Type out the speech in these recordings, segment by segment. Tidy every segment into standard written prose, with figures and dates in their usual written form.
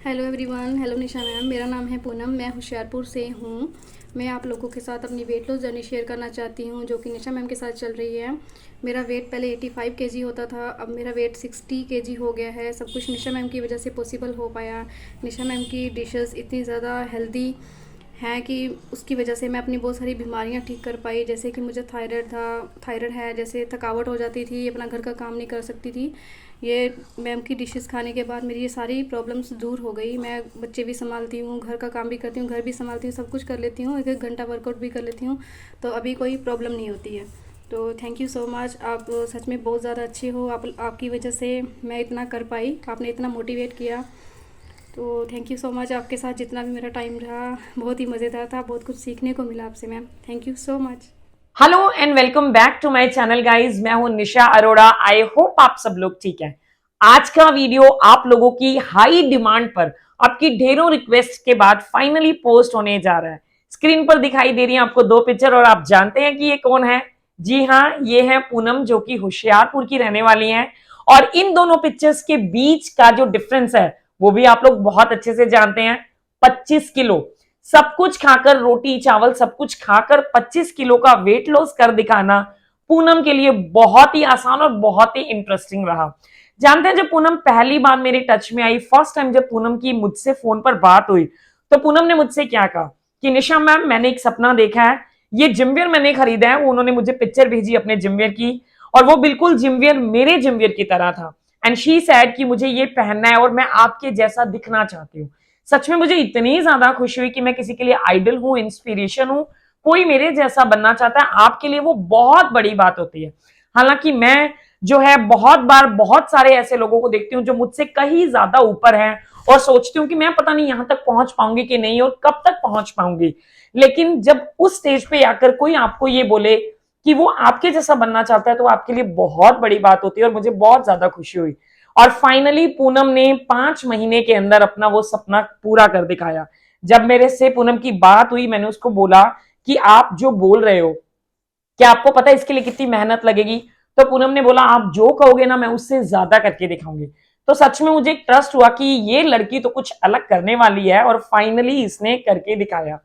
Hello everyone, hello निशा ma'am. मेरा नाम है पूनम, मैं होशियारपुर से हूँ। मैं आप लोगों के साथ अपनी वेट लॉस जर्नी शेयर करना चाहती हूँ, जो कि निशा मैम के साथ चल रही है। मेरा वेट पहले 85 केजी होता था, अब मेरा वेट 60 केजी हो गया है। सब कुछ निशा मैम की वजह से पॉसिबल हो पाया। निशा मैम की डिशेस इतनी ज़्यादा हेल्दी हैं कि उसकी वजह से मैं अपनी बहुत सारी बीमारियां ठीक कर पाई। जैसे कि मुझे थायराइड है, जैसे थकावट हो जाती थी, अपना घर का काम नहीं कर सकती थी। ये मैम की डिशेस खाने के बाद मेरी ये सारी प्रॉब्लम्स दूर हो गई। मैं बच्चे भी संभालती हूँ, घर का काम भी करती हूँ, घर भी संभालती हूँ, सब कुछ कर लेती हूँ। एक एक घंटा वर्कआउट भी कर लेती हूँ, तो अभी कोई प्रॉब्लम नहीं होती है। तो थैंक यू सो मच, आप सच में बहुत ज़्यादा अच्छे हो। आपकी वजह से मैं इतना कर पाई, आपने इतना मोटिवेट किया। तो थैंक यू सो मच। आपके साथ जितना भी मेरा टाइम रहा बहुत ही मज़ेदार था, बहुत कुछ सीखने को मिला आपसे ma'am. Thank you so much. Hello and welcome back to my channel guys. मैं हूं निशा अरोड़ा। आई होप आप सब लोग ठीक हैं। आज का वीडियो आप लोगों की हाई डिमांड पर, आपकी ढेरों रिक्वेस्ट के बाद फाइनली पोस्ट होने जा रहा है। स्क्रीन पर दिखाई दे रही है आपको दो पिक्चर और आप जानते हैं कि ये कौन है। जी हाँ, ये है पूनम, जो कि होशियारपुर की रहने वाली हैं। और इन दोनों पिक्चर्स के बीच का जो डिफरेंस है वो भी आप लोग बहुत अच्छे से जानते हैं। 25 किलो। सब कुछ खाकर, रोटी चावल सब कुछ खाकर 25 किलो का वेट लॉस कर दिखाना पूनम के लिए बहुत ही आसान और बहुत ही इंटरेस्टिंग रहा। जानते हैं, जब पूनम पहली बार मेरे टच में आई, फर्स्ट टाइम जब पूनम की मुझसे फोन पर बात हुई, तो पूनम ने मुझसे क्या कहा कि निशा मैम, मैंने एक सपना देखा है। ये जिमवियर मैंने खरीदा है। उन्होंने मुझे पिक्चर भेजी अपने जिमवियर की, और वो बिल्कुल जिमवियर मेरे जिमवियर की तरह था। एंड शी सेड कि मुझे ये पहनना है और मैं आपके जैसा दिखना चाहती हूँ। सच में मुझे इतनी ज्यादा खुशी हुई कि मैं किसी के लिए आइडल हूं, इंस्पिरेशन हूं, कोई मेरे जैसा बनना चाहता है। आपके लिए वो बहुत बड़ी बात होती है। हालांकि मैं जो है बहुत बार बहुत सारे ऐसे लोगों को देखती हूँ जो मुझसे कहीं ज्यादा ऊपर हैं, और सोचती हूँ कि मैं पता नहीं यहां तक पहुंच पाऊंगी कि नहीं और कब तक पहुंच पाऊंगी। लेकिन जब उस स्टेज पे आकर कोई आपको ये बोले कि वो आपके जैसा बनना चाहता है, तो आपके लिए बहुत बड़ी बात होती है, और मुझे बहुत ज्यादा खुशी हुई। और फाइनली पूनम ने 5 महीने के अंदर अपना वो सपना पूरा कर दिखाया। जब मेरे से पूनम की बात हुई, मैंने उसको बोला कि आप जो बोल रहे हो, क्या आपको पता है इसके लिए कितनी मेहनत लगेगी? तो पूनम ने बोला, आप जो कहोगे ना, मैं उससे ज्यादा करके दिखाऊंगी। तो सच में मुझे एक ट्रस्ट हुआ कि ये लड़की तो कुछ अलग करने वाली है, और फाइनली इसने करके दिखाया।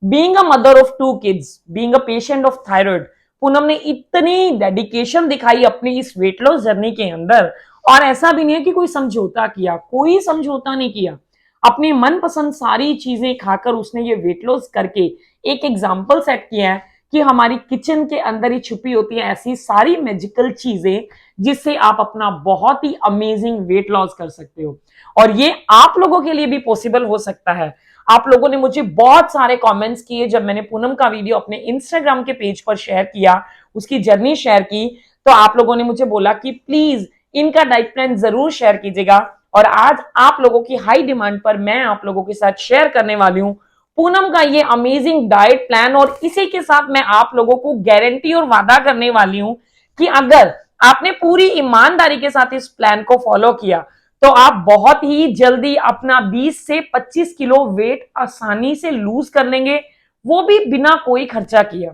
Being a mother of 2 kids, being a patient of thyroid, Poonam ने इतनी डेडिकेशन दिखाई अपनी इस वेट लॉस जर्नी के अंदर। और ऐसा भी नहीं है कि कोई समझौता किया, कोई समझौता नहीं किया। अपनी मनपसंद सारी चीजें खाकर उसने ये वेट लॉस करके एक एग्जाम्पल सेट किया है कि हमारी किचन के अंदर ही छुपी होती है ऐसी सारी मैजिकल चीजें जिससे आप अपना बहुत ही अमेजिंग वेट लॉस कर सकते हो। और ये आप लोगों के लिए भी पॉसिबल हो सकता है। आप लोगों ने मुझे बहुत सारे कमेंट्स किए जब मैंने पूनम का वीडियो अपने इंस्टाग्राम के पेज पर शेयर किया, उसकी जर्नी शेयर की। तो आप लोगों ने मुझे बोला कि प्लीज इनका डाइट प्लान जरूर शेयर कीजिएगा। और आज आप लोगों की हाई डिमांड पर मैं आप लोगों के साथ शेयर करने वाली हूं पूनम का ये अमेजिंग डाइट प्लान। और इसी के साथ मैं आप लोगों को गारंटी और वादा करने वाली हूं कि अगर आपने पूरी ईमानदारी के साथ इस प्लान को फॉलो किया, तो आप बहुत ही जल्दी अपना 20 से 25 किलो वेट आसानी से लूज कर लेंगे, वो भी बिना कोई खर्चा किया।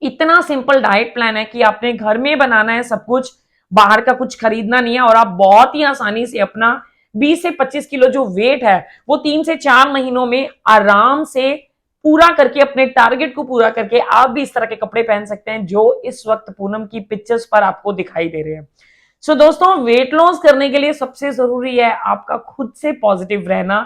इतना सिंपल डाइट प्लान है कि आपने घर में बनाना है सब कुछ, बाहर का कुछ खरीदना नहीं है, और आप बहुत ही आसानी से अपना 20 से 25 किलो जो वेट है वो 3 से 4 महीनों में आराम से पूरा करके, अपने टारगेट को पूरा करके आप भी इस तरह के कपड़े पहन सकते हैं जो इस वक्त पूनम की पिक्चर्स पर आपको दिखाई दे रहे हैं। सो दोस्तों, वेट लॉस करने के लिए सबसे जरूरी है आपका खुद से पॉजिटिव रहना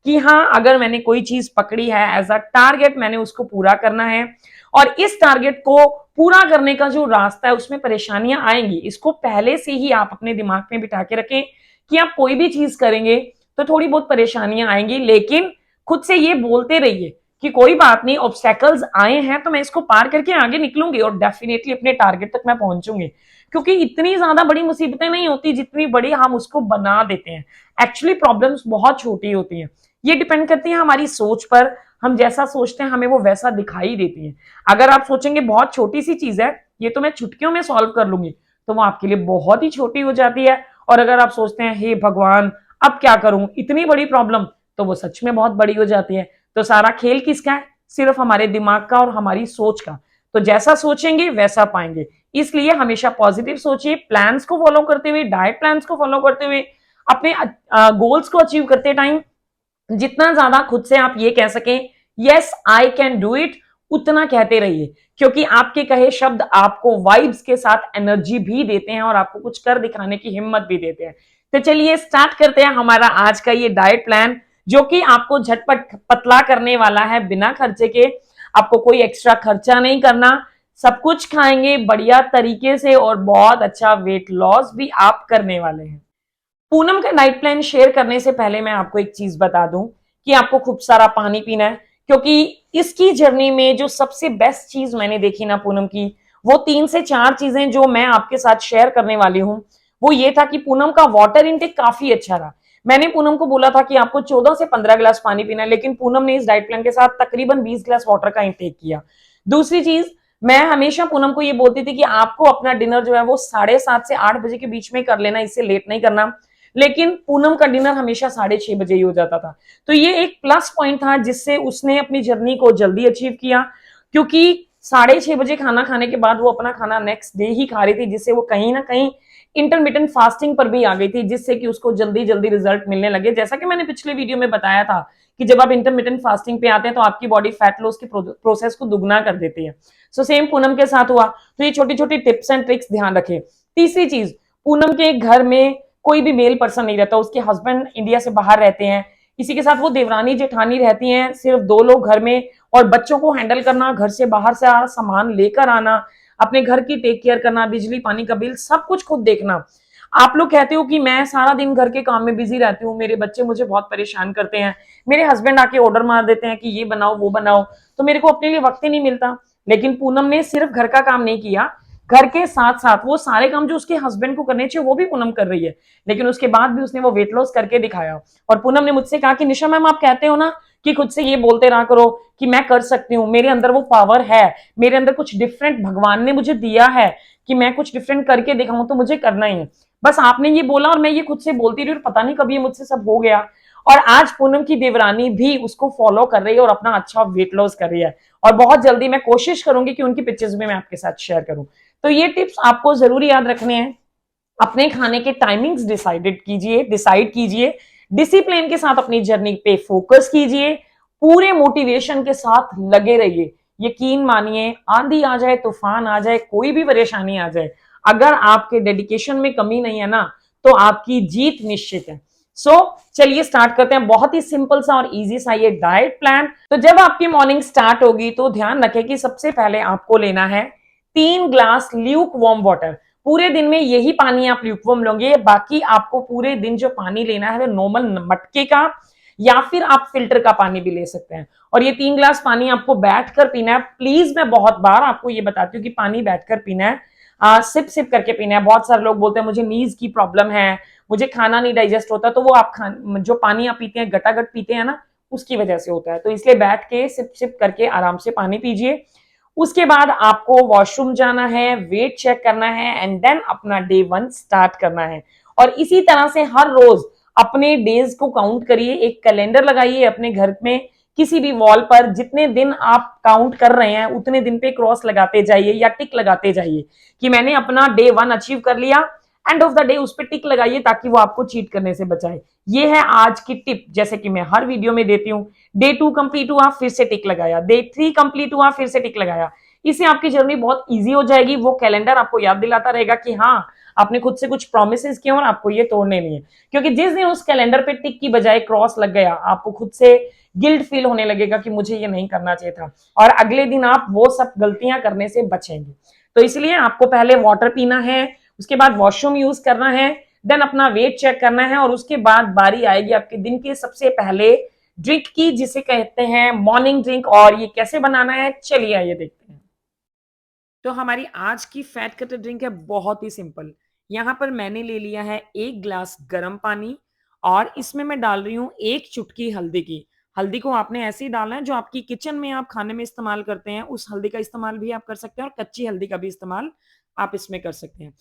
कि हाँ, अगर मैंने कोई चीज पकड़ी है एज अ टारगेट, मैंने उसको पूरा करना है। और इस टारगेट को पूरा करने का जो रास्ता है उसमें परेशानियां आएंगी, इसको पहले से ही आप अपने दिमाग में बिठा के रखें कि आप कोई भी चीज करेंगे तो थोड़ी बहुत परेशानियां आएंगी, लेकिन खुद से ये बोलते रहिए कि कोई बात नहीं, ऑब्स्टेकल्स आए हैं तो मैं इसको पार करके आगे निकलूंगी और डेफिनेटली अपने टारगेट तक मैं पहुंचूंगी। क्योंकि इतनी ज्यादा बड़ी मुसीबतें नहीं होती जितनी बड़ी हम उसको बना देते हैं। एक्चुअली प्रॉब्लम्स बहुत छोटी होती हैं। ये डिपेंड करती है हमारी सोच पर। हम जैसा सोचते हैं हमें वो वैसा दिखाई देती है। अगर आप सोचेंगे बहुत छोटी सी चीज है, ये तो मैं चुटकियों में सॉल्व कर लूंगी, तो वो आपके लिए बहुत ही छोटी हो जाती है। और अगर आप सोचते हैं हे भगवान, अब क्या करूं, इतनी बड़ी प्रॉब्लम, तो वो सच में बहुत बड़ी हो जाती है। तो सारा खेल किसका है? सिर्फ हमारे दिमाग का और हमारी सोच का। तो जैसा सोचेंगे वैसा पाएंगे। इसलिए हमेशा पॉजिटिव सोचिए, प्लान्स को फॉलो करते हुए, डाइट प्लान्स को फॉलो करते हुए, अपने गोल्स को अचीव करते टाइम जितना ज्यादा खुद से आप ये कह सकें yes I can do it, उतना कहते रहिए, क्योंकि आपके कहे शब्द आपको वाइब्स के साथ एनर्जी भी देते हैं और आपको कुछ कर दिखाने की हिम्मत भी देते हैं। तो चलिए स्टार्ट करते हैं हमारा आज का ये डाइट प्लान, जो कि आपको झटपट पतला करने वाला है बिना खर्चे के। आपको कोई एक्स्ट्रा खर्चा नहीं करना, सब कुछ खाएंगे बढ़िया तरीके से और बहुत अच्छा वेट लॉस भी आप करने वाले हैं। पूनम का डाइट प्लान शेयर करने से पहले मैं आपको एक चीज बता दूं कि आपको खूब सारा पानी पीना है, क्योंकि इसकी जर्नी में जो सबसे बेस्ट चीज मैंने देखी ना पूनम की, वो 3 से 4 चीजें जो मैं आपके साथ शेयर करने वाली हूं, वो ये था कि पूनम का वाटर इनटेक काफी अच्छा रहा। मैंने पूनम को बोला था कि आपको 14 से 15 गिलास पानी पीना है, लेकिन पूनम ने इस डाइट प्लान के साथ तकरीबन 20 गिलास वाटर का इंटेक किया। दूसरी चीज, मैं हमेशा पूनम को ये बोलती थी कि आपको अपना डिनर जो है वो 7:30 से 8 बजे के बीच में कर लेना, इससे लेट नहीं करना, लेकिन पूनम का डिनर हमेशा 6:30 बजे ही हो जाता था। तो ये एक प्लस पॉइंट था जिससे उसने अपनी जर्नी को जल्दी अचीव किया, क्योंकि 6:30 बजे खाना खाने के बाद वो अपना खाना नेक्स्ट डे ही खा रही थी, जिससे वो कहीं ना कहीं इंटरमीडियंट फास्टिंग पर भी आ गई थी, जिससे कि उसको जल्दी जल्दी रिजल्ट मिलने लगे। जैसा कि मैंने पिछले वीडियो में बताया था कि जब आप इंटरमीडियंट फास्टिंग पे आते हैं तो आपकी बॉडी फैट लॉस की प्रोसेस को दुगना कर देती है। सो सेम पूनम के साथ हुआ। तो ये छोटी छोटी टिप्स एंड ट्रिक्स ध्यान रखें। तीसरी चीज, पूनम के घर में कोई भी मेल पर्सन नहीं रहता, उसके हस्बैंड इंडिया से बाहर रहते हैं, इसी के साथ वो देवरानी जेठानी रहती हैं, सिर्फ 2 लोग घर में, और बच्चों को हैंडल करना, घर से बाहर से सामान लेकर आना, अपने घर की टेक केयर करना, बिजली पानी का बिल सब कुछ खुद देखना। आप लोग कहते हो कि मैं सारा दिन घर के काम में बिजी रहती हूँ, मेरे बच्चे मुझे बहुत परेशान करते हैं, मेरे हस्बैंड आके ऑर्डर मार देते हैं कि ये बनाओ वो बनाओ, तो मेरे को अपने लिए वक्त ही नहीं मिलता। लेकिन पूनम ने सिर्फ घर का काम नहीं किया, घर के साथ साथ वो सारे काम जो उसके हस्बैंड को करने चाहिए वो भी पूनम कर रही है, लेकिन उसके बाद भी उसने वो वेट लॉस करके दिखाया। और पूनम ने मुझसे कहा कि निशा मैम, आप कहते हो ना कि खुद से ये बोलते रहा करो कि मैं कर सकती हूँ, मेरे अंदर वो पावर है, मेरे अंदर कुछ डिफरेंट भगवान ने मुझे दिया है कि मैं कुछ डिफरेंट करके दिखाऊं, तो मुझे करना ही है। बस आपने ये बोला और मैं ये खुद से बोलती रही और पता नहीं कभी ये मुझसे सब हो गया। और आज पूनम की देवरानी भी उसको फॉलो कर रही है और अपना अच्छा वेट लॉस कर रही है, और बहुत जल्दी मैं कोशिश करूंगी कि उनकी पिक्चर्स भी मैं आपके साथ शेयर करूं। तो ये टिप्स आपको जरूर याद रखने हैं। अपने खाने के टाइमिंग्स डिसाइड कीजिए, डिसिप्लिन के साथ अपनी जर्नी पे फोकस कीजिए, पूरे मोटिवेशन के साथ लगे रहिए। यकीन मानिए, आंधी आ जाए, तूफान आ जाए, कोई भी परेशानी आ जाए, अगर आपके डेडिकेशन में कमी नहीं है ना, तो आपकी जीत निश्चित है। चलिए स्टार्ट करते हैं। बहुत ही सिंपल सा और इजी सा ये डाइट प्लान। तो जब आपकी मॉर्निंग स्टार्ट होगी तो ध्यान रखें कि सबसे पहले आपको लेना है 3 ग्लास ल्यूक वार्म वाटर। पूरे दिन में यही पानी आप ल्यूकवार्म लोगे, बाकी आपको पूरे दिन जो पानी लेना है वो नॉर्मल मटके का या फिर आप फिल्टर का पानी भी ले सकते हैं। और ये 3 ग्लास पानी आपको बैठकर पीना है। प्लीज, मैं बहुत बार आपको ये बताती हूँ कि पानी बैठकर पीना है, सिप सिप करके पीना है। बहुत सारे लोग बोलते हैं मुझे नीज की प्रॉब्लम है, मुझे खाना नहीं डाइजेस्ट होता, तो वो आप जो पानी आप पीते हैं, गटागट पीते हैं ना, उसकी वजह से होता है। तो इसलिए बैठ के सिप सिप करके आराम से पानी पीजिए। उसके बाद आपको वॉशरूम जाना है, वेट चेक करना है, एंड देन अपना डे 1 स्टार्ट करना है। और इसी तरह से हर रोज अपने डेज को काउंट करिए, एक कैलेंडर लगाइए अपने घर में, किसी भी वॉल पर जितने दिन आप काउंट कर रहे हैं उतने दिन पे क्रॉस लगाते जाइए या टिक लगाते जाइए कि मैंने अपना डे 1 अचीव कर लिया। एंड ऑफ द डे उस पर टिक लगाइए ताकि वो आपको चीट करने से बचाए। ये है आज की टिप, जैसे कि मैं हर वीडियो में देती हूँ। डे 2 कंप्लीट हुआ, फिर से टिक लगाया, डे 3 कंप्लीट हुआ, फिर से टिक लगाया। इससे आपकी जर्नी बहुत इजी हो जाएगी। वो कैलेंडर आपको याद दिलाता रहेगा कि हाँ, आपने खुद से कुछ प्रोमिस किए और आपको ये तोड़ने नहीं है। क्योंकि जिस दिन उस कैलेंडर पे टिक की बजाय क्रॉस लग गया, आपको खुद से गिल्ट फील होने लगेगा कि मुझे ये नहीं करना चाहिए था, और अगले दिन आप वो सब गलतियां करने से बचेंगे। तो इसलिए आपको पहले वाटर पीना है, उसके बाद वॉशरूम यूज करना है, देन अपना वेट चेक करना है, और उसके बाद बारी आएगी आपके दिन के सबसे पहले ड्रिंक की, जिसे कहते हैं मॉर्निंग ड्रिंक। और ये कैसे बनाना है, चलिए आइए देखते हैं। तो हमारी आज की फैट कटर ड्रिंक है बहुत ही सिंपल। यहाँ पर मैंने ले लिया है 1 गिलास गर्म पानी, और इसमें मैं डाल रही हूँ 1 चुटकी हल्दी की। हल्दी को आपने ऐसे ही डालना है जो आपकी किचन में आप खाने में इस्तेमाल करते हैं, उस हल्दी का इस्तेमाल भी आप कर सकते हैं, और कच्ची हल्दी का भी इस्तेमाल आप इसमें कर सकते हैं।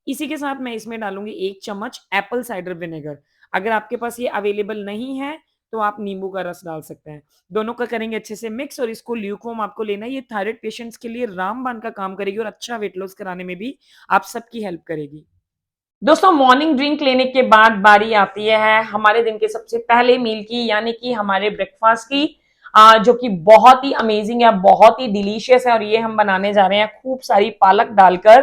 इसी के साथ मैं इसमें डालूंगी 1 चम्मच एप्पल साइडर विनेगर। अगर आपके पास ये अवेलेबल नहीं है तो आप नींबू का रस डाल सकते हैं। दोनों का करेंगे अच्छे से मिक्स, और इसको ल्यूकवार्म आपको लेना है। ये थायराइड पेशेंट्स के लिए रामबाण का काम करेगी और अच्छा वेट लॉस कराने में भी आप सबकी हेल्प करेगी। दोस्तों मॉर्निंग ड्रिंक लेने के बाद बारी आती है हमारे दिन के सबसे पहले मील की, यानी कि हमारे ब्रेकफास्ट की, जो कि बहुत ही अमेजिंग है, बहुत ही डिलीशियस है। और ये हम बनाने जा रहे हैं खूब सारी पालक डालकर।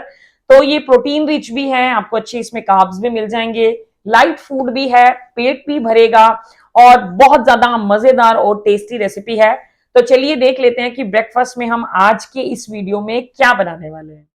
तो ये प्रोटीन रिच भी है, आपको अच्छे इसमें कार्ब्स भी मिल जाएंगे, लाइट फूड भी है, पेट भी भरेगा और बहुत ज्यादा मजेदार और टेस्टी रेसिपी है। तो चलिए देख लेते हैं कि ब्रेकफास्ट में हम आज के इस वीडियो में क्या बनाने वाले हैं।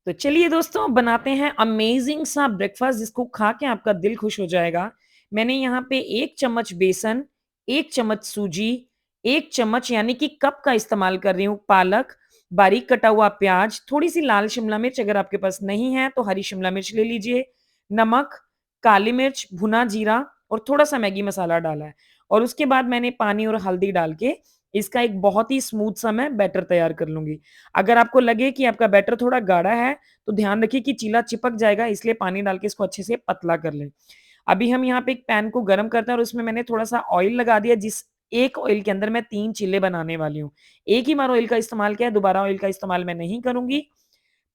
तो चलिए दोस्तों बनाते हैं अमेजिंग सा ब्रेकफास्ट जिसको खा के आपका दिल खुश हो जाएगा। मैंने यहाँ पे 1 चम्मच बेसन, 1 चम्मच सूजी, 1 चम्मच यानी कि कप का इस्तेमाल कर रही हूँ पालक, बारीक कटा हुआ प्याज, थोड़ी-सी लाल शिमला मिर्च अगर आपके पास नहीं है तो हरी शिमला मिर्च ले लीजिए, नमक, काली मिर्च, भुना जीरा और थोड़ा-सा मैगी मसाला डाला है। और उसके बाद मैंने पानी और हल्दी डाल के इसका एक बहुत ही स्मूथ सा मैं बैटर तैयार कर लूँगी। अगर आपको लगे कि आपका बैटर थोड़ा गाढ़ा है, तो ध्यान रखिए कि चीला चिपक जाएगा, इसलिए पानी डाल के इसको अच्छे से पतला कर लें। अभी हम यहाँ पे एक पैन को गरम करते हैं और उसमें मैंने थोड़ा-सा ऑयल लगा दिया, जिस एक ऑयल के अंदर मैं 3 चीले बनाने वाली हूँ। एक ही बार ऑयल का इस्तेमाल किया है, दोबारा ऑयल का इस्तेमाल मैं नहीं करूँगी।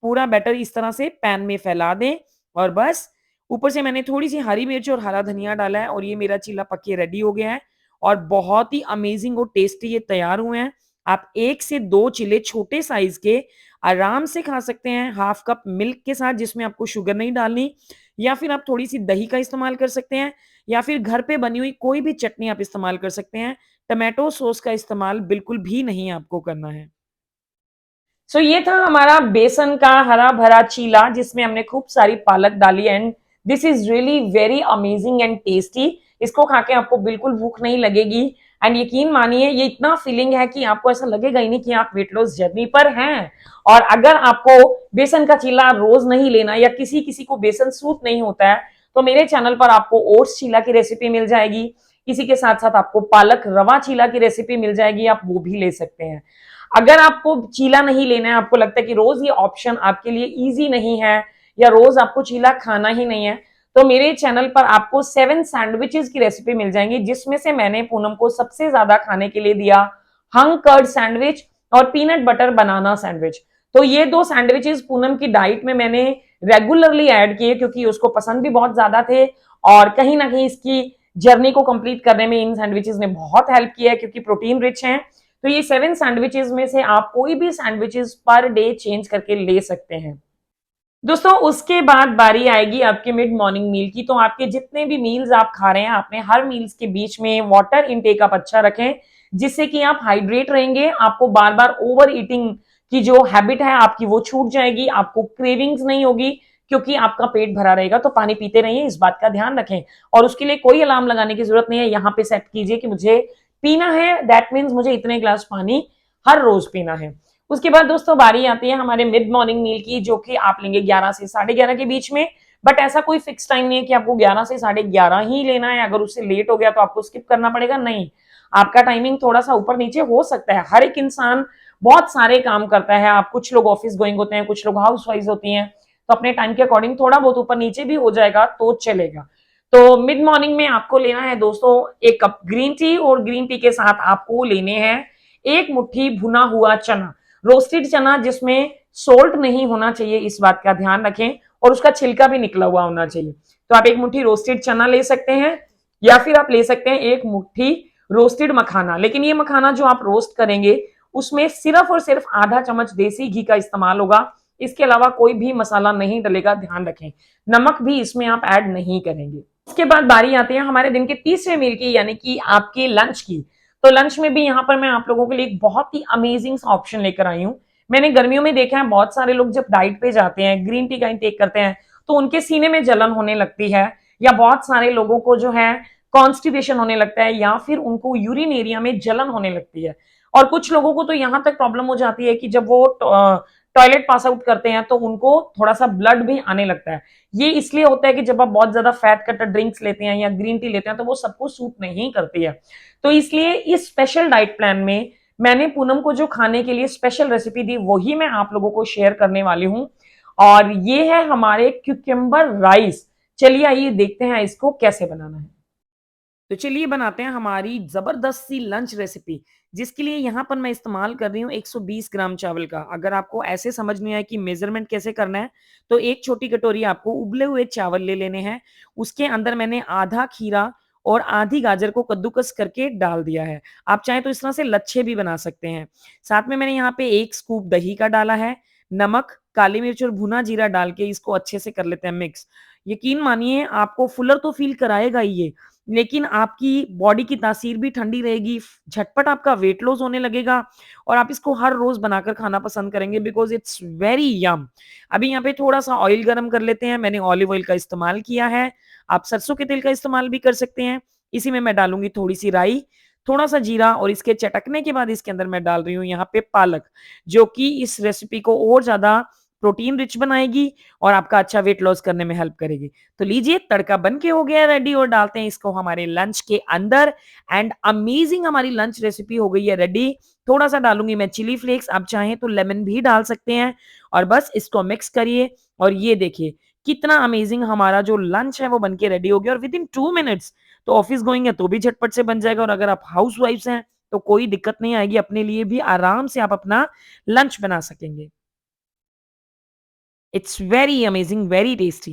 पूरा बैटर इस तरह से पैन में फैला दें और बस ऊपर से मैंने थोड़ी-सी हरी मिर्च और हरा धनिया डाला है और ये मेरा चीला पक के रेडी हो गया है और बहुत ही अमेजिंग और टेस्टी ये तैयार हुए हैं। आप 1 से 2 चीले छोटे साइज़ के आराम से खा सकते हैं, हाफ कप मिल्क के साथ जिसमें आपको शुगर नहीं डालनी, या फिर आप थोड़ी-सी दही का इस्तेमाल कर सकते हैं, या फिर घर पे बनी हुई कोई भी चटनी आप इस्तेमाल कर सकते हैं। टोमेटो सॉस का इस्तेमाल बिल्कुल भी नहीं आपको करना है। सो ये था हमारा बेसन का हरा भरा चीला जिसमें हमने खूब सारी पालक डाली and this is really very amazing and tasty. इसको खा के आपको बिल्कुल भूख नहीं लगेगी एंड यकीन मानिए ये इतना फीलिंग है कि आपको ऐसा लगेगा ही नहीं कि आप वेट लॉस जर्नी पर हैं। और अगर आपको बेसन का चीला रोज नहीं लेना या किसी किसी को बेसन सूट नहीं होता है तो मेरे चैनल पर आपको ओट्स चीला की रेसिपी मिल जाएगी। इसी के साथ साथ आपको पालक रवा चीला की रेसिपी मिल जाएगी, आप वो भी ले सकते हैं। अगर आपको चीला नहीं लेना है, आपको लगता है कि रोज ये ऑप्शन आपके लिए इजी नहीं है या रोज आपको चीला खाना ही नहीं है, तो मेरे चैनल पर आपको 7 सैंडविचेस की रेसिपी मिल जाएंगी, जिसमें से मैंने पूनम को सबसे ज्यादा खाने के लिए दिया हंग कर्ड सैंडविच और पीनट बटर बनाना सैंडविच। तो ये 2 सैंडविचेस पूनम की डाइट में मैंने रेगुलरली ऐड किए क्योंकि उसको पसंद भी बहुत ज्यादा थे और कहीं ना कहीं इसकी जर्नी को कंप्लीट करने में इन सैंडविचेस ने बहुत हेल्प किया है क्योंकि प्रोटीन रिच हैं। तो ये 7 सैंडविचेस में से आप कोई भी सैंडविचेस पर डे चेंज करके ले सकते हैं। दोस्तों उसके बाद बारी आएगी आपके मिड मॉर्निंग मील की। तो आपके जितने भी मील्स आप खा रहे हैं, आपने हर मील्स के बीच में वाटर इनटेक आप अच्छा रखें, जिससे कि आप हाइड्रेट रहेंगे। आपको बार बार ओवर ईटिंग की जो हैबिट है आपकी वो छूट जाएगी, आपको क्रेविंग्स नहीं होगी क्योंकि आपका पेट भरा रहेगा। तो पानी पीते रहिए, इस बात का ध्यान रखें। और उसके लिए कोई अलार्म लगाने की जरूरत नहीं है, यहाँ पे सेट कीजिए कि मुझे पीना है, दैट मीन्स मुझे इतने ग्लास पानी हर रोज पीना है। उसके बाद दोस्तों बारी आती है हमारे मिड मॉर्निंग मील की, जो कि आप लेंगे 11 से 11:30 के बीच में। बट ऐसा कोई फिक्स टाइम नहीं है कि आपको 11 से 11:30 ही लेना है, अगर उससे लेट हो गया तो आपको स्किप करना पड़ेगा, नहीं। आपका टाइमिंग थोड़ा सा ऊपर नीचे हो सकता है, हर एक इंसान बहुत सारे काम करता है। आप कुछ लोग ऑफिस गोइंग होते हैं, कुछ लोग हाउस वाइज होती हैं, तो अपने टाइम के अकॉर्डिंग थोड़ा बहुत ऊपर नीचे भी हो जाएगा तो चलेगा। तो मिड मॉर्निंग में आपको लेना है दोस्तों 1 कप ग्रीन टी और ग्रीन टी के साथ आपको लेने हैं 1 मुट्ठी भुना हुआ चना, रोस्टेड चना जिसमें सोल्ट नहीं होना चाहिए, इस बात का ध्यान रखें, और उसका छिलका भी निकला हुआ होना चाहिए। तो आप 1 मुट्ठी रोस्टेड चना ले सकते हैं या फिर आप ले सकते हैं 1 मुट्ठी रोस्टेड मखाना। लेकिन ये मखाना जो आप रोस्ट करेंगे उसमें सिर्फ और सिर्फ आधा चम्मच देसी घी का इस्तेमाल होगा, इसके अलावा कोई भी मसाला नहीं डलेगा, ध्यान रखें। नमक भी इसमें आप ऐड नहीं करेंगे। उसके बाद बारी आती है हमारे दिन के तीसरे मील की, यानी कि आपके लंच की। तो लंच में भी यहाँ पर मैं आप लोगों के लिए एक बहुत ही अमेजिंग ऑप्शन लेकर आई हूँ। मैंने गर्मियों में देखा है बहुत सारे लोग जब डाइट पे जाते हैं, ग्रीन टी का इंटेक करते हैं, तो उनके सीने में जलन होने लगती है, या बहुत सारे लोगों को जो है कॉन्स्टिपेशन होने लगता है, या फिर उनको यूरिन एरिया में जलन होने लगती है। और कुछ लोगों को तो यहाँ तक प्रॉब्लम हो जाती है कि जब वो टॉयलेट पास आउट करते हैं तो उनको थोड़ा सा ब्लड भी आने लगता है। ये इसलिए होता है कि जब आप बहुत ज्यादा फैट कटर ड्रिंक्स लेते हैं या ग्रीन टी लेते हैं तो वो सबको सूट नहीं करती है। तो इसलिए इस स्पेशल डाइट प्लान में मैंने पूनम को जो खाने के लिए स्पेशल रेसिपी दी वही मैं आप लोगों को शेयर करने वाली हूं, और ये है हमारे क्यूकम्बर राइस। चलिए आइए देखते हैं इसको कैसे बनाना है। तो चलिए बनाते हैं हमारी जबरदस्त सी लंच रेसिपी, जिसके लिए यहाँ पर मैं इस्तेमाल कर रही हूँ 120 ग्राम चावल का। अगर आपको ऐसे समझ नहीं आए कि मेजरमेंट कैसे करना है, तो एक छोटी कटोरी आपको उबले हुए चावल ले लेने हैं। उसके अंदर मैंने आधा खीरा और आधी गाजर को कद्दूकस करके डाल दिया है। आप चाहें तो इस तरह से लच्छे भी बना सकते हैं। साथ में मैंने यहाँ पे 1 स्कूप दही का डाला है, नमक, काली मिर्च और भुना जीरा डाल के इसको अच्छे से कर लेते हैं मिक्स। यकीन मानिए आपको फुलर तो फील कराएगा ही ये, लेकिन आपकी बॉडी की तासीर भी ठंडी रहेगी, झटपट आपका वेट लॉस होने लगेगा और आप इसको हर रोज़ बनाकर खाना पसंद करेंगे बिकॉज़ इट्स वेरी यम। अभी यहाँ पे थोड़ा-सा ऑयल गरम कर लेते हैं, मैंने ऑलिव ऑयल का इस्तेमाल किया है, आप सरसों के तेल का इस्तेमाल भी कर सकते हैं। इसी में मैं डालूँगी थोड़ी-सी राई, थोड़ा-सा जीरा और इसके चटकने के बाद इसके अंदर मैं डाल रही हूँ यहाँ पे पालक, जो कि इस रेसिपी को और ज़्यादा प्रोटीन रिच बनाएगी और आपका अच्छा वेट लॉस करने में हेल्प करेगी। तो लीजिए तड़का बन के हो गया रेडी और डालते हैं इसको हमारे लंच के अंदर एंड अमेजिंग हमारी लंच रेसिपी हो गई है रेडी। थोड़ा-सा डालूँगी मैं चिली फ्लेक्स, आप चाहें तो लेमन भी डाल सकते हैं और बस इसको मिक्स करिए और ये देखिए कितना अमेजिंग हमारा जो लंच है वो बन के रेडी हो गया और विद इन 2 मिनट्स। तो ऑफिस गोइंग है तो भी झटपट से बन जाएगा और अगर आप हाउसवाइफ्स हैं तो कोई दिक्कत नहीं आएगी, अपने लिए भी आराम से आप अपना लंच बना सकेंगे। It's very amazing, very tasty.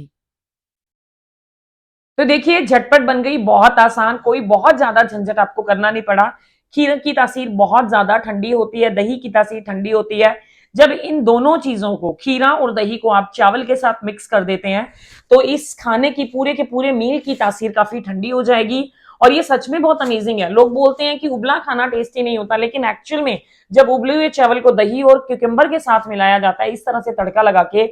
तो देखिए झटपट बन गई, बहुत आसान, कोई बहुत ज्यादा झंझट आपको करना नहीं पड़ा। खीर की तासीर बहुत ज्यादा ठंडी होती है, दही की तासीर ठंडी होती है। जब इन दोनों चीजों को, खीरा और दही को आप चावल के साथ मिक्स कर देते हैं, तो इस खाने की पूरे के पूरे मील की तासीर काफी ठंडी हो जाएगी और ये सच में बहुत अमेजिंग है। लोग बोलते हैं कि उबला खाना टेस्टी नहीं होता, लेकिन एक्चुअल में जब उबले हुए चावल को दही और क्यूकम्बर के साथ मिलाया जाता है इस तरह से तड़का लगा के,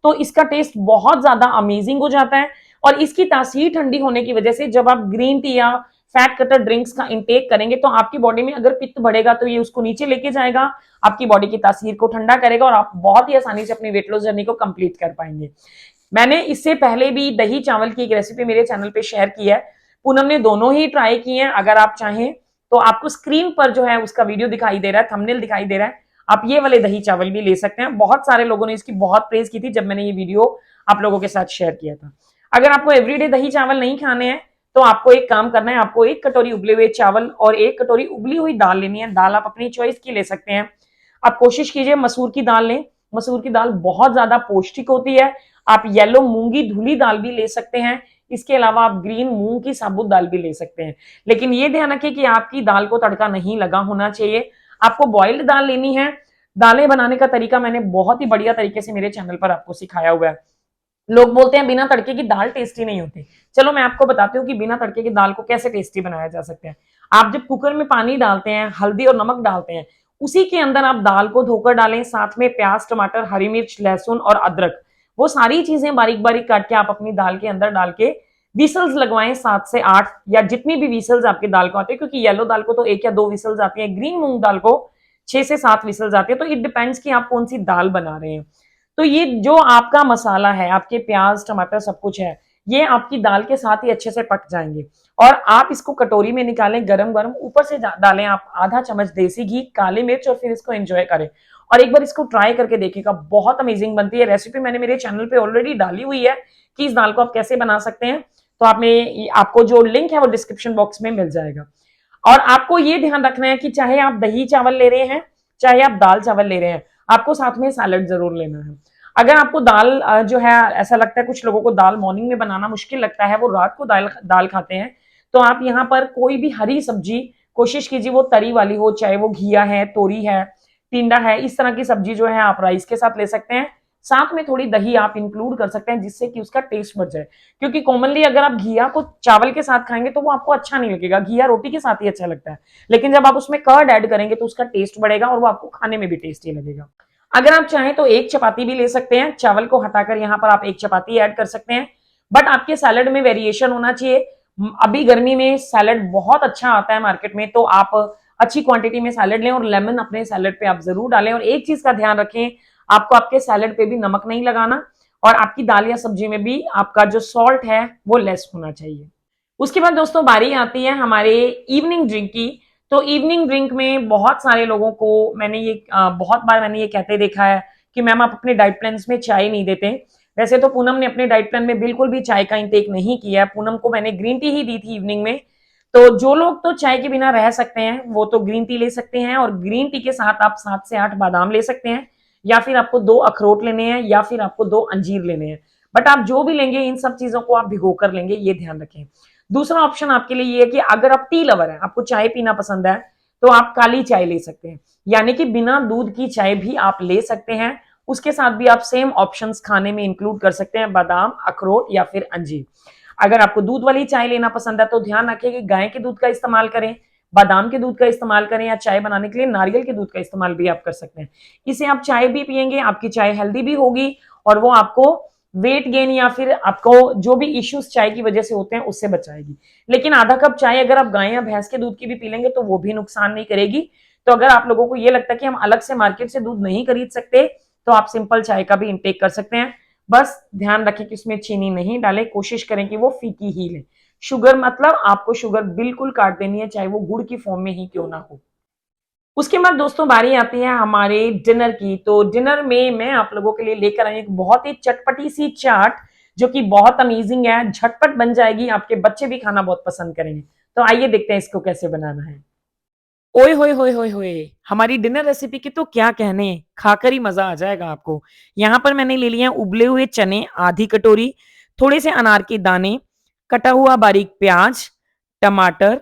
तो इसका टेस्ट बहुत ज्यादा अमेजिंग हो जाता है। और इसकी तासीर ठंडी होने की वजह से जब आप ग्रीन टी या फैट कटर ड्रिंक्स का इंटेक करेंगे तो आपकी बॉडी में अगर पित्त बढ़ेगा तो ये उसको नीचे लेके जाएगा, आपकी बॉडी की तासीर को ठंडा करेगा और आप बहुत ही आसानी से अपनी वेट लॉस जर्नी को कंप्लीट कर पाएंगे। मैंने इससे पहले भी दही चावल की एक रेसिपी मेरे चैनल पे शेयर की है, पूनम ने दोनों ही ट्राई किए हैं। अगर आप चाहें तो आपको स्क्रीन पर जो है उसका वीडियो दिखाई दे रहा है, थंबनेल दिखाई दे रहा है, आप ये वाले दही चावल भी ले सकते हैं। बहुत सारे लोगों ने इसकी बहुत प्रेज की थी जब मैंने ये वीडियो आप लोगों के साथ शेयर किया था। अगर आपको एवरीडे दही चावल नहीं खाने हैं तो आपको एक काम करना है, आपको 1 कटोरी उबले हुए चावल और 1 कटोरी उबली हुई दाल लेनी है। दाल आप अपनी चॉइस की ले सकते हैं। आप कोशिश कीजिए मसूर की दाल लें, मसूर की दाल बहुत ज्यादा पौष्टिक होती है। आप येलो मूंगी धुली दाल भी ले सकते हैं, इसके अलावा आप ग्रीन मूंग की साबुत दाल भी ले सकते हैं। लेकिन ये ध्यान रखें कि आपकी दाल को तड़का नहीं लगा होना चाहिए। आपको बॉइल्ड दाल लेनी है। दालें बनाने का तरीका मैंने बहुत ही बढ़िया तरीके से मेरे चैनल पर आपको सिखाया हुआ है। लोग बोलते हैं बिना तड़के की दाल टेस्टी नहीं होती। चलो मैं आपको बताती हूँ कि बिना तड़के की दाल को कैसे टेस्टी बनाया जा सकता है। आप जब कुकर में पानी डालते हैं, हल्दी और नमक डालते हैं, उसी के अंदर आप दाल को धोकर डालें, साथ में प्याज, टमाटर, हरी मिर्च, लहसुन और अदरक, वो सारी चीजें बारीक बारीक काट के आप अपनी दाल के अंदर डाल के विसल्स लगवाएं, 7 से 8 या जितनी भी विसल्स आपकी दाल को आते हैं, क्योंकि येलो दाल को तो 1 या 2 विसल्स आती है, ग्रीन मूंग दाल को 6 से 7 विसल्स आती है। तो इट डिपेंड्स कि आप कौन सी दाल बना रहे हैं। तो ये जो आपका मसाला है, आपके प्याज, टमाटर सब कुछ है, ये आपकी दाल के साथ ही अच्छे से पक जाएंगे और आप इसको कटोरी में निकालें, गरम गरम ऊपर से डालें आप आधा चम्मच देसी घी, काली मिर्च और फिर इसको एंजॉय करें और एक बार इसको ट्राई करके देखिएगा, बहुत अमेजिंग बनती है। रेसिपी मैंने मेरे चैनल पे ऑलरेडी डाली हुई है कि इस दाल को आप कैसे बना सकते हैं, तो आपको जो लिंक है वो डिस्क्रिप्शन बॉक्स में मिल जाएगा। और आपको ये ध्यान रखना है कि चाहे आप दही चावल ले रहे हैं, चाहे आप दाल चावल ले रहे हैं, आपको साथ में सैलड जरूर लेना है। अगर आपको दाल जो है, ऐसा लगता है कुछ लोगों को दाल मॉर्निंग में बनाना मुश्किल लगता है, वो रात को दाल दाल खाते हैं, तो आप यहाँ पर कोई भी हरी सब्जी कोशिश कीजिए वो तरी वाली हो, चाहे वो घिया है, तोरी है, टिंडा है, इस तरह की सब्जी जो है आप राइस के साथ ले सकते हैं। साथ में थोड़ी दही आप इंक्लूड कर सकते हैं जिससे कि उसका टेस्ट बढ़ जाए, क्योंकि कॉमनली अगर आप घिया को चावल के साथ खाएंगे तो वो आपको अच्छा नहीं लगेगा, घिया रोटी के साथ ही अच्छा लगता है, लेकिन जब आप उसमें कर्ड ऐड करेंगे तो उसका टेस्ट बढ़ेगा और वो आपको खाने में भी टेस्टी लगेगा। अगर आप चाहें तो 1 चपाती भी ले सकते हैं, चावल को हटाकर यहाँ पर आप 1 चपाती ऐड कर सकते हैं, बट आपके सैलड में वेरिएशन होना चाहिए। अभी गर्मी में सैलड बहुत अच्छा आता है मार्केट में, तो आप अच्छी क्वांटिटी में सैलड लें और लेमन अपने सैलड पे आप जरूर डालें। और एक चीज का ध्यान रखें, आपको आपके सैलड पे भी नमक नहीं लगाना और आपकी दाल या सब्जी में भी आपका जो सॉल्ट है वो लेस होना चाहिए। उसके बाद दोस्तों बारी आती है हमारे इवनिंग ड्रिंक की। तो इवनिंग ड्रिंक में बहुत सारे लोगों को बहुत बार मैंने ये कहते देखा है कि मैम आप अपने डाइट प्लान में चाय नहीं देते। वैसे तो पूनम ने अपने डाइट प्लान में बिल्कुल भी चाय का इंटेक नहीं किया है, पूनम को मैंने ग्रीन टी ही दी थी इवनिंग में। तो जो लोग तो चाय के बिना रह सकते हैं वो तो ग्रीन टी ले सकते हैं, और ग्रीन टी के साथ आप 7 से 8 बादाम ले सकते हैं, या फिर आपको 2 अखरोट लेने हैं, या फिर आपको 2 अंजीर लेने हैं। बट आप जो भी लेंगे इन सब चीजों को आप भिगो कर लेंगे, ये ध्यान रखें। दूसरा ऑप्शन आपके लिए ये है कि अगर आप टी लवर है, आपको चाय पीना पसंद है, तो आप काली चाय ले सकते हैं, यानी कि बिना दूध की चाय भी आप ले सकते हैं। उसके साथ भी आप सेम ऑप्शंस खाने में इंक्लूड कर सकते हैं, बादाम, अखरोट या फिर अंजीर। अगर आपको दूध वाली चाय लेना पसंद है तो ध्यान रखें कि गाय के दूध का इस्तेमाल करें, बादाम के दूध का इस्तेमाल करें, या चाय बनाने के लिए नारियल के दूध का इस्तेमाल भी आप कर सकते हैं। इसे आप चाय भी पियेंगे, आपकी चाय हेल्दी भी होगी, और वो आपको वेट गेन या फिर आपको जो भी इश्यूज चाय की वजह से होते हैं उससे बचाएगी। लेकिन आधा कप चाय अगर आप गाय या भैंस के दूध की भी पी लेंगे तो वो भी नुकसान नहीं करेगी। तो अगर आप लोगों को ये लगता है कि हम अलग से मार्केट से दूध नहीं खरीद सकते, तो आप सिंपल चाय का भी इंटेक कर सकते हैं। बस ध्यान रखें कि उसमें चीनी नहीं डालें, कोशिश करें कि वो फीकी ही लें। शुगर मतलब आपको शुगर बिल्कुल काट देनी है, चाहे वो गुड़ की फॉर्म में ही क्यों ना हो। उसके बाद दोस्तों बारी आती है हमारे डिनर की। तो डिनर में मैं आप लोगों के लिए लेकर आई एक बहुत ही चटपटी सी चाट, जो कि बहुत अमेजिंग है, झटपट बन जाएगी, आपके बच्चे भी खाना बहुत पसंद करेंगे। तो आइए देखते हैं इसको कैसे बनाना है। ओए होए होए होए होए! हमारी डिनर रेसिपी के तो क्या कहने, खाकर ही मज़ा आ जाएगा आपको। यहाँ पर मैंने ले लिए हैं उबले हुए चने आधी कटोरी, थोड़े से अनार के दाने, कटा हुआ बारीक प्याज, टमाटर,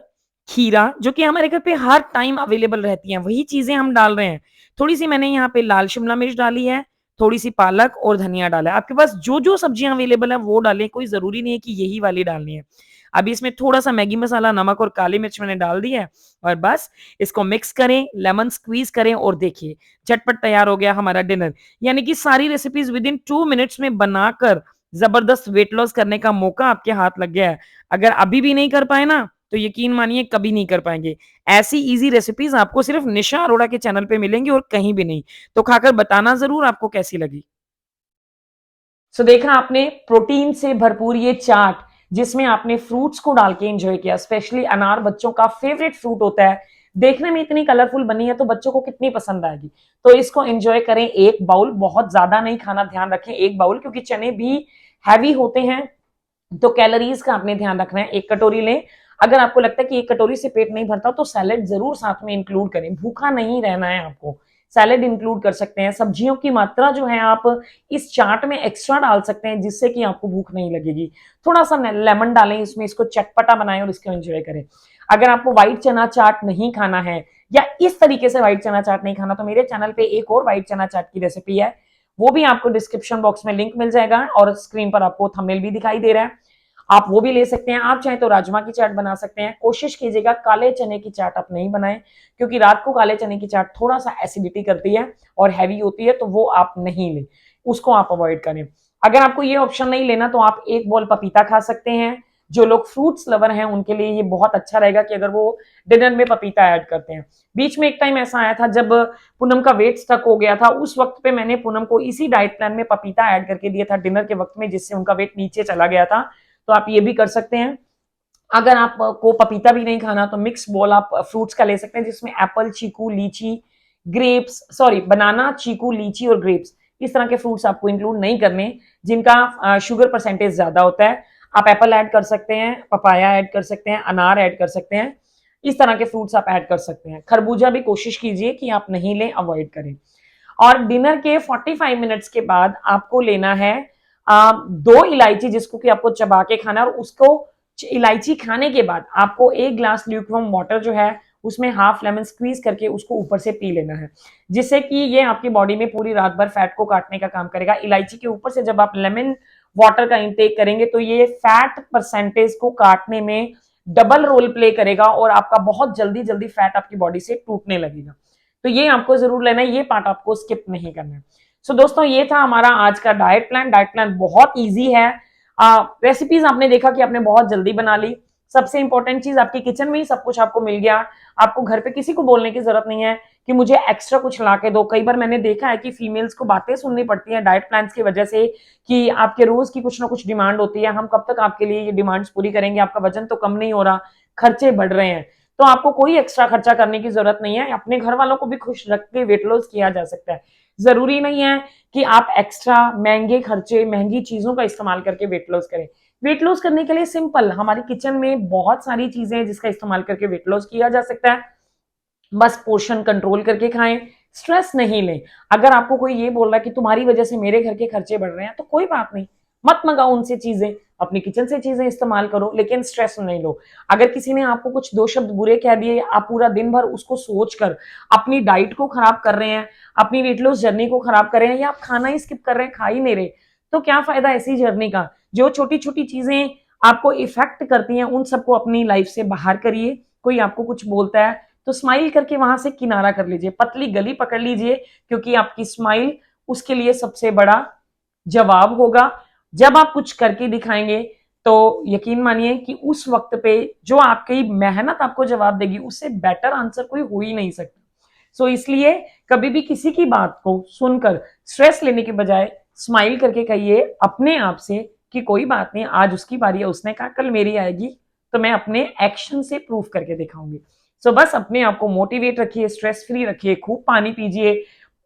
खीरा जो कि हमारे घर पे हर टाइम अवेलेबल रहती हैं, वही चीज़ें हम डाल रहे हैं। थोड़ी-सी मैंने यहाँ पे लाल शिमला मिर्च डाली है, थोड़ी-सी पालक और धनिया डाला है। आपके पास जो-जो सब्जियाँ अवेलेबल हैं वो डालें, कोई ज़रूरी नहीं है कि यही वाली डालनी है। अभी इसमें थोड़ा-सा मैगी मसाला, नमक और काली मिर्च मैंने डाल दी है, और बस इसको मिक्स करें, लेमन स्क्वीज़ करें, और देखिए झटपट तैयार हो गया हमारा डिनर। यानी कि सारी रेसिपीज़ विदिन 2 मिनट्स में बनाकर ज़बरदस्त वेट लॉस करने का मौका आपके हाथ लग गया है। अगर अभी भी नहीं कर पाए ना, तो यकीन मानिए कभी नहीं कर पाएँगे। ऐसी ईज़ी रेसिपीज़ आपको सिर्फ़ निशा अरोड़ा के चैनल पे मिलेंगी और कहीं भी नहीं। तो खाकर बताना ज़रूर आपको कैसी लगी। सो देखा आपने प्रोटीन से भरपूर ये चाट, जिसमें आपने फ्रूट्स को डाल के एंजॉय किया। स्पेशली अनार बच्चों का फेवरेट फ्रूट होता है, देखने में इतनी कलरफुल बनी है तो बच्चों को कितनी पसंद आएगी। तो इसको एंजॉय करें, एक बाउल, बहुत ज्यादा नहीं खाना, ध्यान रखें एक बाउल, क्योंकि चने भी हैवी होते हैं, तो कैलोरीज का आपने ध्यान रखना है। एक कटोरी लें। अगर आपको लगता है कि एक कटोरी से पेट नहीं भरता तो सैलेड जरूर साथ में इंक्लूड करें, भूखा नहीं रहना है आपको। सैलेड इंक्लूड कर सकते हैं, सब्जियों की मात्रा जो है आप इस चाट में एक्स्ट्रा डाल सकते हैं, जिससे कि आपको भूख नहीं लगेगी। थोड़ा सा लेमन डालें इसमें, इसको चटपटा बनाएं और इसको एंजॉय करें। अगर आपको व्हाइट चना चाट नहीं खाना है, या इस तरीके से व्हाइट चना चाट नहीं खाना, तो मेरे चैनल पे एक और व्हाइट चना चाट की रेसिपी है, वो भी आपको डिस्क्रिप्शन बॉक्स में लिंक मिल जाएगा, और स्क्रीन पर आपको थंबनेल भी दिखाई दे रहा है, आप वो भी ले सकते हैं। आप चाहें तो राजमा की चाट बना सकते हैं। कोशिश कीजिएगा काले चने की चाट आप नहीं बनाएं, क्योंकि रात को काले चने की चाट थोड़ा सा एसिडिटी करती है और हैवी होती है, तो वो आप नहीं लें, उसको आप अवॉइड करें। अगर आपको ये ऑप्शन नहीं लेना तो आप एक बॉल पपीता खा सकते हैं। जो लोग फ्रूट्स लवर हैं उनके लिए ये बहुत अच्छा रहेगा कि अगर वो डिनर में पपीता ऐड करते हैं। बीच में एक टाइम ऐसा आया था जब पूनम का वेट स्टक हो गया था, उस वक्त पे मैंने पूनम को इसी डाइट प्लान में पपीता ऐड करके दिया था डिनर के वक्त में, जिससे उनका वेट नीचे चला गया था। तो आप ये भी कर सकते हैं। अगर आपको पपीता भी नहीं खाना तो मिक्स बॉल आप फ्रूट्स का ले सकते हैं, जिसमें एप्पल, चीकू, लीची, ग्रेप्स, सॉरी बनाना, चीकू, लीची और ग्रेप्स, इस तरह के फ्रूट्स आपको इंक्लूड नहीं करने जिनका शुगर परसेंटेज ज्यादा होता है। आप एप्पल ऐड कर सकते हैं, पपाया ऐड कर सकते हैं, अनार ऐड कर सकते हैं, इस तरह के फ्रूट्स आप ऐड कर सकते हैं। खरबूजा भी कोशिश कीजिए कि आप नहीं लें, अवॉइड करें। और डिनर के 45 मिनट्स के बाद आपको लेना है 2 इलायची, जिसको कि आपको चबा के खाना, और उसको इलायची खाने के बाद आपको 1 ग्लास ल्यूकवार्म वाटर जो है उसमें हाफ लेमन स्क्वीज करके उसको ऊपर से पी लेना है, जिससे कि ये आपकी बॉडी में पूरी रात भर फैट को काटने का काम करेगा। इलायची के ऊपर से जब आप लेमन वाटर का इंटेक करेंगे तो ये फैट परसेंटेज को काटने में डबल रोल प्ले करेगा, और आपका बहुत जल्दी जल्दी फैट आपकी बॉडी से टूटने लगेगा। तो ये आपको जरूर लेना है, ये पार्ट आपको स्किप नहीं करना है। सो दोस्तों ये था हमारा आज का डाइट प्लान। डाइट प्लान बहुत इजी है। रेसिपीज आपने देखा कि आपने बहुत जल्दी बना ली। सबसे इंपॉर्टेंट चीज, आपके किचन में ही सब कुछ आपको मिल गया। आपको घर पे किसी को बोलने की जरूरत नहीं है कि मुझे एक्स्ट्रा कुछ ला के दो। कई बार मैंने देखा है कि फीमेल्स को बातें सुननी पड़ती हैं डाइट प्लान्स की वजह से, कि आपके रोज की कुछ ना कुछ डिमांड होती है, हम कब तक आपके लिए ये डिमांड्स पूरी करेंगे, आपका वजन तो कम नहीं हो रहा, खर्चे बढ़ रहे हैं। तो आपको कोई एक्स्ट्रा खर्चा करने की जरूरत नहीं है, अपने घर वालों को भी खुश रख के वेट लॉस किया जा सकता है। जरूरी नहीं है कि आप एक्स्ट्रा महंगे खर्चे, महंगी चीजों का इस्तेमाल करके वेट लॉस करें। वेट लॉस करने के लिए सिंपल, हमारी किचन में बहुत सारी चीजें हैं जिसका इस्तेमाल करके वेट लॉस किया जा सकता है। बस पोर्शन कंट्रोल करके खाएं, स्ट्रेस नहीं लें। अगर आपको कोई ये बोल रहा है कि तुम्हारी वजह से मेरे घर के खर्चे बढ़ रहे हैं, तो कोई बात नहीं, मत मंगाओ उनसे चीजें, अपनी किचन से चीजें इस्तेमाल करो, लेकिन स्ट्रेस नहीं लो। अगर किसी ने आपको कुछ दो शब्द बुरे कह दिए, आप पूरा दिन भर उसको सोचकर अपनी डाइट को खराब कर रहे हैं, अपनी वेट लॉस जर्नी को खराब कर रहे हैं, या आप खाना ही स्किप कर रहे हैं, खा ही नहीं रहे, तो क्या फायदा ऐसी जर्नी का। जो छोटी छोटी चीजें आपको इफेक्ट करती हैं, उन सबको अपनी लाइफ से बाहर करिए। कोई आपको कुछ बोलता है तो स्माइल करके वहां से किनारा कर लीजिए, पतली गली पकड़ लीजिए, क्योंकि आपकी स्माइल उसके लिए सबसे बड़ा जवाब होगा। जब आप कुछ करके दिखाएंगे तो यकीन मानिए कि उस वक्त पे जो आपकी मेहनत आपको जवाब देगी, उससे बेटर आंसर कोई हो ही नहीं सकता। सो इसलिए कभी भी किसी की बात को सुनकर स्ट्रेस लेने के बजाय स्माइल करके कहिए अपने आप से कि कोई बात नहीं, आज उसकी बारी है, उसने कहा कल मेरी आएगी, तो मैं अपने एक्शन से प्रूव करके दिखाऊंगी। सो बस अपने आप को मोटिवेट रखिए, स्ट्रेस फ्री रखिए, खूब पानी पीजिए,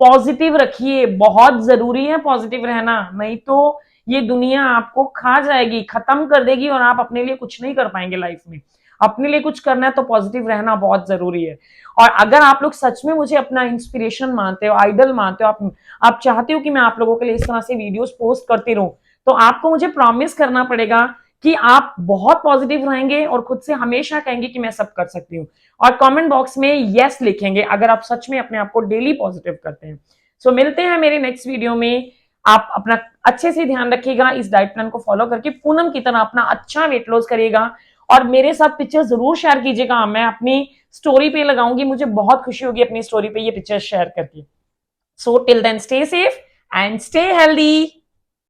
पॉजिटिव रखिए। बहुत जरूरी है पॉजिटिव रहना, नहीं तो ये दुनिया आपको खा जाएगी, खत्म कर देगी, और आप अपने लिए कुछ नहीं कर पाएंगे लाइफ में। अपने लिए कुछ करना है तो पॉजिटिव रहना बहुत जरूरी है। और अगर आप लोग सच में मुझे अपना इंस्पिरेशन मानते हो, आइडल मानते हो, आप चाहते हो कि मैं आप लोगों के लिए इस तरह से वीडियोस पोस्ट करती रहूं, तो आपको मुझे प्रॉमिस करना पड़ेगा कि आप बहुत पॉजिटिव रहेंगे और खुद से हमेशा कहेंगे कि मैं सब कर सकती हूँ, और कमेंट बॉक्स में यस लिखेंगे अगर आप सच में अपने आप को डेली पॉजिटिव करते हैं। सो मिलते हैं मेरे नेक्स्ट वीडियो में। आप अपना अच्छे से ध्यान रखिएगा, इस डाइट प्लान को फॉलो करके पूनम की तरह अपना अच्छा वेट लॉस करिएगा, और मेरे साथ पिक्चर जरूर शेयर कीजिएगा। मैं अपनी स्टोरी पे लगाऊंगी, मुझे बहुत खुशी होगी अपनी स्टोरी पे ये पिक्चर शेयर करके। So till then stay safe and stay healthy.